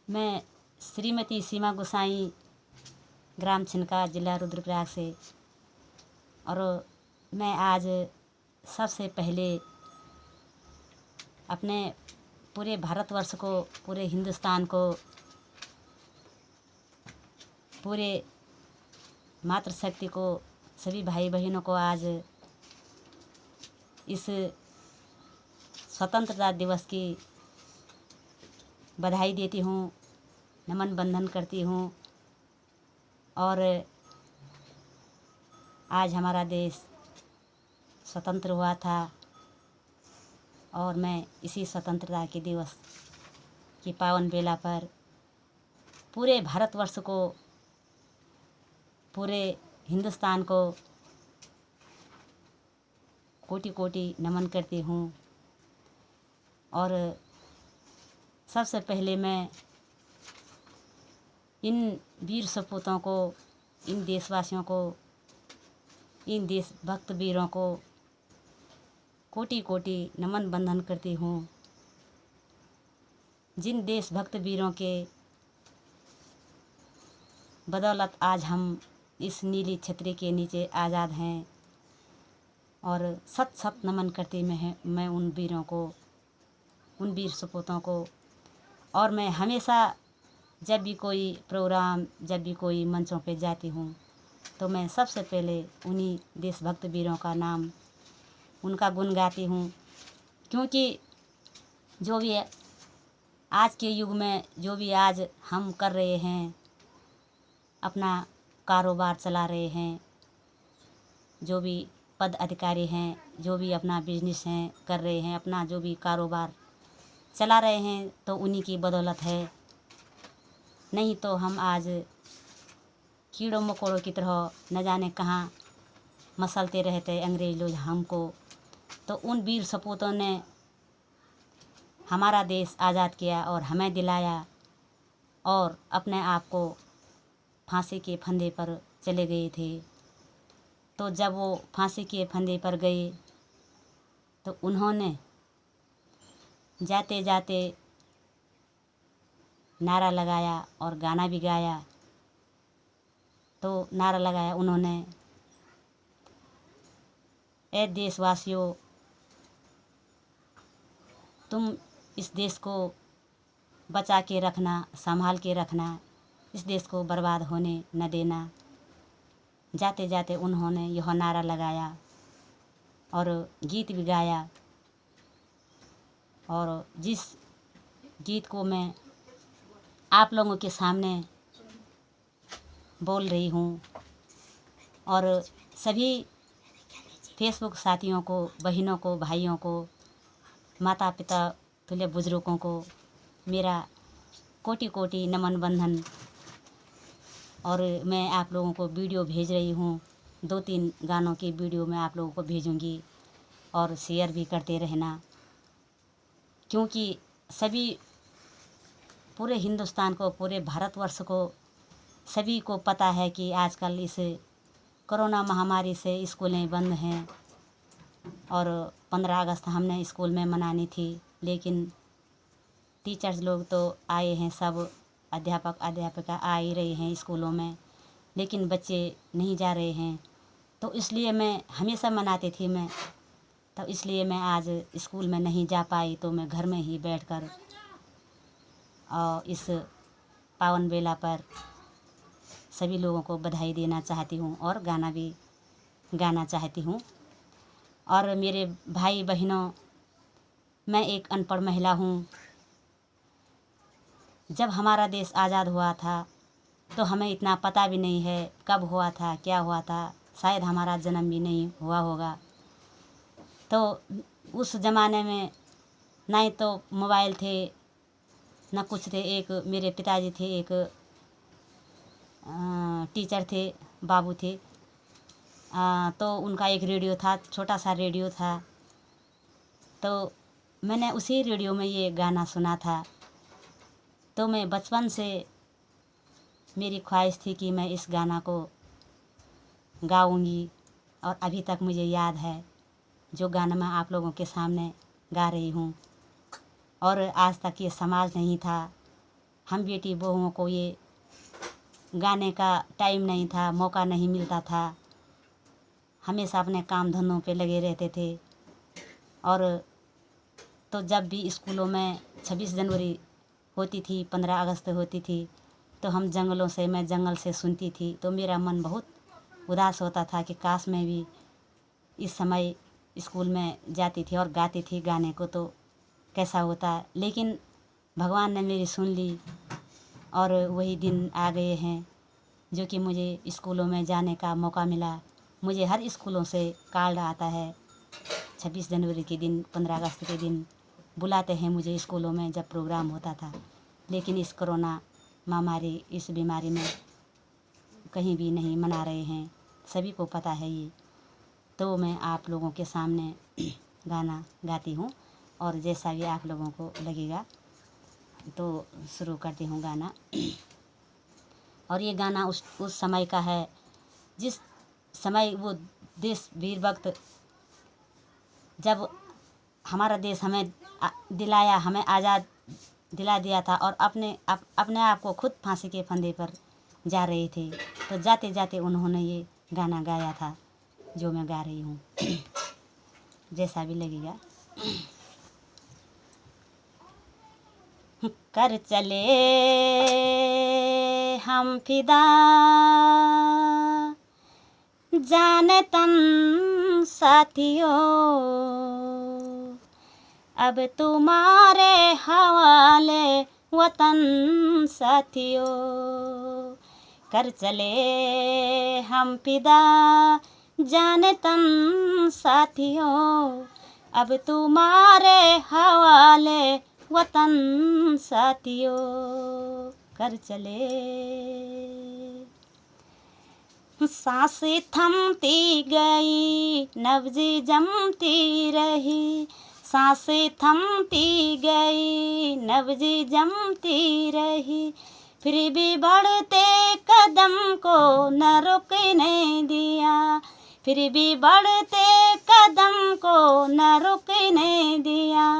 मैं श्रीमती सीमा गोसाई, ग्राम छिनका, जिला रुद्रप्रयाग से। और मैं आज सबसे पहले अपने पूरे भारतवर्ष को, पूरे हिंदुस्तान को, पूरे मातृशक्ति को, सभी भाई बहनों को आज इस स्वतंत्रता दिवस की बधाई देती हूँ, नमन बंधन करती हूँ। और आज हमारा देश स्वतंत्र हुआ था और मैं इसी स्वतंत्रता के दिवस की पावन बेला पर पूरे भारतवर्ष को, पूरे हिंदुस्तान को कोटि कोटि नमन करती हूँ। और सबसे पहले मैं इन वीर सपूतों को, इन देशवासियों को, इन देशभक्त वीरों को कोटि कोटि नमन बंधन करती हूँ। जिन देशभक्त वीरों के बदौलत आज हम इस नीली छतरी के नीचे आज़ाद हैं। और सत सत नमन करती मैं उन वीरों को, उन वीर सपूतों को। और मैं हमेशा जब भी कोई प्रोग्राम, जब भी कोई मंचों पे जाती हूँ तो मैं सबसे पहले उन्हीं देशभक्त वीरों का नाम, उनका गुण गाती हूँ। क्योंकि जो भी आज के युग में, जो भी आज हम कर रहे हैं, अपना कारोबार चला रहे हैं, जो भी पद अधिकारी हैं, जो भी अपना बिजनेस हैं कर रहे हैं, अपना जो भी कारोबार चला रहे हैं, तो उन्हीं की बदौलत है। नहीं तो हम आज कीड़ों मकोड़ों की तरह न जाने कहाँ मसलते रहते अंग्रेज लोग हमको। तो उन वीर सपूतों ने हमारा देश आज़ाद किया और हमें दिलाया, और अपने आप को फांसी के फंदे पर चले गए थे। तो जब वो फांसी के फंदे पर गए तो उन्होंने जाते जाते नारा लगाया और गाना भी गाया। तो नारा लगाया उन्होंने, ए देशवासियों, तुम इस देश को बचा के रखना, संभाल के रखना, इस देश को बर्बाद होने न देना। जाते जाते उन्होंने यह नारा लगाया और गीत भी गाया। और जिस गीत को मैं आप लोगों के सामने बोल रही हूँ, और सभी फेसबुक साथियों को, बहनों को, भाइयों को, माता पिता तुल्य बुजुर्गों को मेरा कोटि कोटि नमन बंधन। और मैं आप लोगों को वीडियो भेज रही हूँ, 2-3 गानों की वीडियो मैं आप लोगों को भेजूँगी, और शेयर भी करते रहना। क्योंकि सभी पूरे हिंदुस्तान को, पूरे भारतवर्ष को, सभी को पता है कि आजकल इस कोरोना महामारी से स्कूलें बंद हैं। और 15 अगस्त हमने स्कूल में मनानी थी, लेकिन टीचर्स लोग तो आए हैं, सब अध्यापक अध्यापिका आ ही रहे हैं स्कूलों में, लेकिन बच्चे नहीं जा रहे हैं। तो इसलिए मैं हमेशा मनाती थी मैं, तो इसलिए मैं आज स्कूल में नहीं जा पाई। तो मैं घर में ही बैठकर और इस पावन बेला पर सभी लोगों को बधाई देना चाहती हूँ और गाना भी गाना चाहती हूँ। और मेरे भाई बहनों, मैं एक अनपढ़ महिला हूँ। जब हमारा देश आज़ाद हुआ था तो हमें इतना पता भी नहीं है कब हुआ था, क्या हुआ था, शायद हमारा जन्म भी नहीं हुआ होगा। तो उस ज़माने में ना ही तो मोबाइल थे, ना कुछ थे। एक मेरे पिताजी थे, एक टीचर थे, बाबू थे। तो उनका एक रेडियो था, छोटा सा रेडियो था। तो मैंने उसी रेडियो में ये गाना सुना था। तो मैं बचपन से मेरी ख्वाहिश थी कि मैं इस गाना को गाऊंगी, और अभी तक मुझे याद है जो गाना मैं आप लोगों के सामने गा रही हूँ। और आज तक ये समाज नहीं था, हम बेटी बहुओं को ये गाने का टाइम नहीं था, मौका नहीं मिलता था। हमेशा अपने काम धंधों पे लगे रहते थे। और तो जब भी स्कूलों में 26 जनवरी होती थी, 15 अगस्त होती थी, तो हम मैं जंगल से सुनती थी, तो मेरा मन बहुत उदास होता था कि काश मैं भी इस समय स्कूल में जाती थी और गाती थी गाने को, तो कैसा होता। लेकिन भगवान ने मेरी सुन ली और वही दिन आ गए हैं जो कि मुझे स्कूलों में जाने का मौका मिला। मुझे हर स्कूलों से कार्ड आता है, 26 जनवरी के दिन, 15 अगस्त के दिन बुलाते हैं मुझे स्कूलों में जब प्रोग्राम होता था। लेकिन इस कोरोना महामारी, इस बीमारी में कहीं भी नहीं मना रहे हैं, सभी को पता है ये। तो मैं आप लोगों के सामने गाना गाती हूँ और जैसा भी आप लोगों को लगेगा तो शुरू करती हूँ गाना। और ये गाना उस समय का है जिस समय वो देश वीर वक्त, जब हमारा देश हमें आज़ाद दिला दिया था और अपने आप को खुद फांसी के फंदे पर जा रहे थे, तो जाते जाते उन्होंने ये गाना गाया था जो मैं गा रही हूँ। जैसा भी लगेगा। कर चले हम फिदा, जाने तन साथियों, अब तुम्हारे हवाले वतन साथियों। कर चले हम फिदा, जाने तन साथियों, अब तुम्हारे हवाले वतन साथियों। कर चले। सांसें थमती गई, नब्ज़ें जमती रही, सांसें थमती गई, नब्ज़ें जमती रही, फिर भी बढ़ते कदम को न रुकने दिया, फिर भी बढ़ते कदम को न रुकने दिया।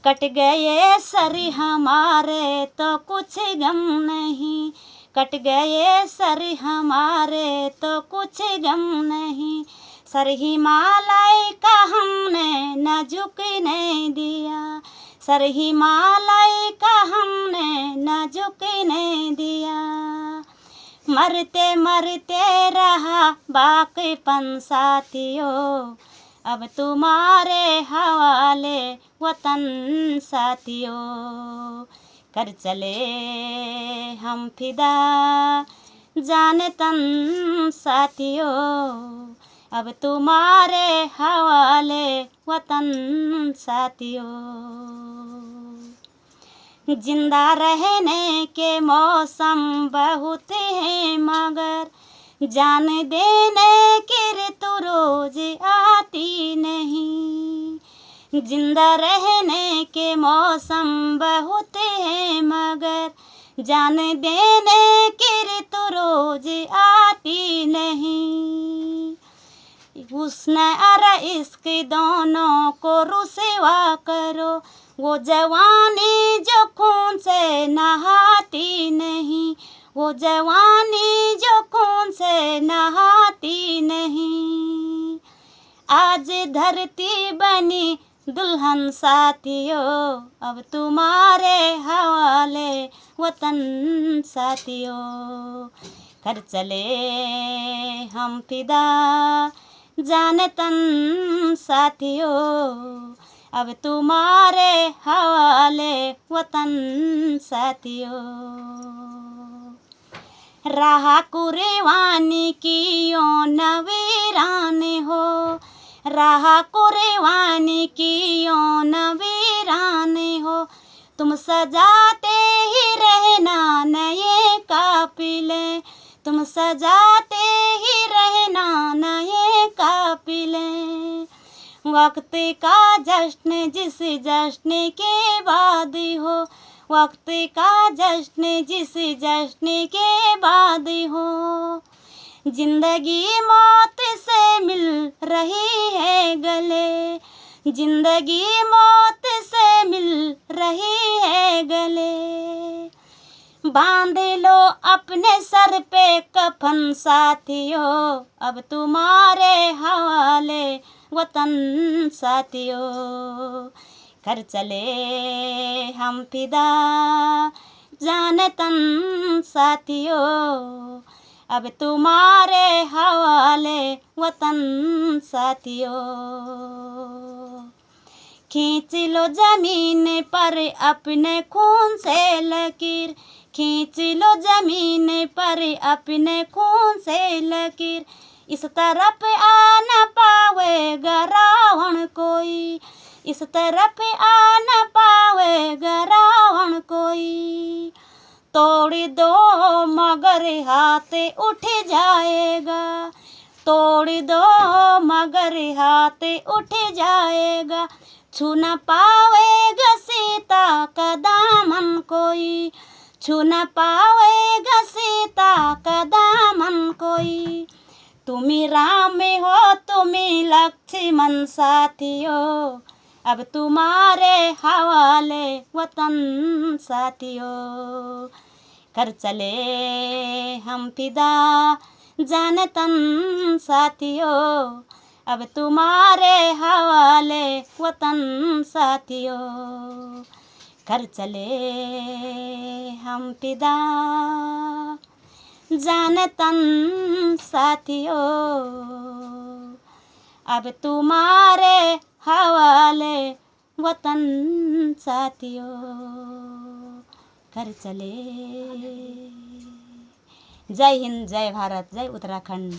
कट गए सर हमारे तो कुछ गम नहीं, कट गए सर हमारे तो कुछ गम नहीं, सर हिमालय का हमने न झुकने दिया, सर हिमालय का हमने न झुकने दिया। मरते मरते रहा बाकीपन साथियों, अब तुम्हारे हवाले वतन साथियों। कर चले हम फिदा, जाने तन साथियों, अब तुम्हारे हवाले वतन साथियों। जिंदा रहने के मौसम बहुत हैं मगर जान देने की ऋतु रोज आती नहीं। जिंदा रहने के मौसम बहुत हैं मगर जान देने की ऋतु रोज आती नहीं। हुस्न और इश्क दोनों को रुसवा करो, वो जवानी जो खून से नहाती नहीं, वो जवानी जो खून से नहाती नहीं। आज धरती बनी दुल्हन साथियों, अब तुम्हारे हवाले वतन साथियों। कर चले हम फिदा, जाने तन साथियों, अब तुम्हारे हवाले वतन साथियों। राह कुर्बानी की यो न वीरान हो, राह कुर्बानी की यो न वीरान हो, तुम सजाते ही रहना नए काफिले, तुम सजाते ही रहना नए काफिले। वक्त का जश्न जिस जश्न के बाद हो, वक्त का जश्न जिस जश्न के बाद हो। जिंदगी मौत से मिल रही है गले, जिंदगी मौत से मिल रही है गले। बांध लो अपने सर पे कफन साथियों, अब तुम्हारे हवाले वतन साथियों। कर चले हम फिदा जान तन साथियों, अब तुम्हारे हवाले वतन साथियों। खींच लो जमीन पर अपने खून से लकीर, खींच लो जमीन पर अपने खून से लकीर। इस तरफ आ न पावेगा रावण कोई, इस तरफ आ न पावेगा रावण कोई। तोड़ दो मगर हाथ उठ जाएगा, तोड़ दो मगर हाथ उठ जाएगा। छू न पावेगा सीता का दामन कोई, छू न पावेगा सीता का दामन कोई। तुम ही राम हो तुम ही लक्ष्मण साथियों, अब तुम्हारे हवाले वतन साथियों। कर चले हम फिदा जान तन साथियों, अब तुम्हारे हवाले वतन साथियों। कर चले हम फिदा जान तन साथियों, अब तुम्हारे हवाले वतन साथियों। कर चले। जय हिंद, जय भारत, जय उत्तराखंड।